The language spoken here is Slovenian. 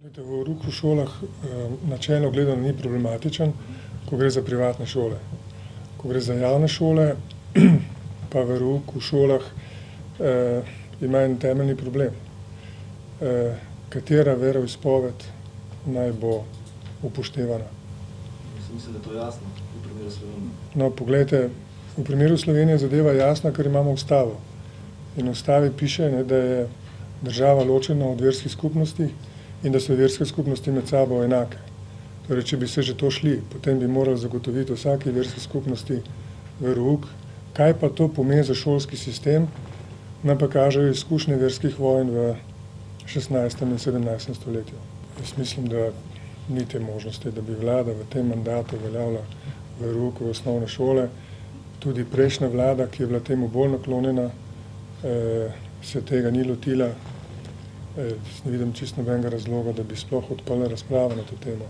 Verouk v šolah načelno gledano ni problematičen, ko gre za privatne šole. Ko gre za javne šole, pa verouk v šolah ima en temeljni problem. Katera veroizpoved naj bo upoštevana. Mislim, da je to jasno v primeru Slovenije. No, poglejte, v primeru Slovenije je zadeva jasna, ker imamo ustavo. In v ustavi piše, da je država ločena od verskih skupnosti in da so verske skupnosti med sabo enake. Torej, če bi se že to šli, potem bi morali zagotoviti vsaki verski skupnosti verouk. Kaj pa to pomeni za šolski sistem, nam pa kažejo izkušnje verskih vojn v 16. in 17. stoletju. Jaz mislim, da ni te možnosti, da bi vlada v tem mandatu uveljavila verouk v osnovne šole. Tudi prejšnja vlada, ki je bila temu bolj naklonjena, se tega ni lotila. Ne vidim čisto nobenega razloga, da bi sploh odprla razpravo na to temo.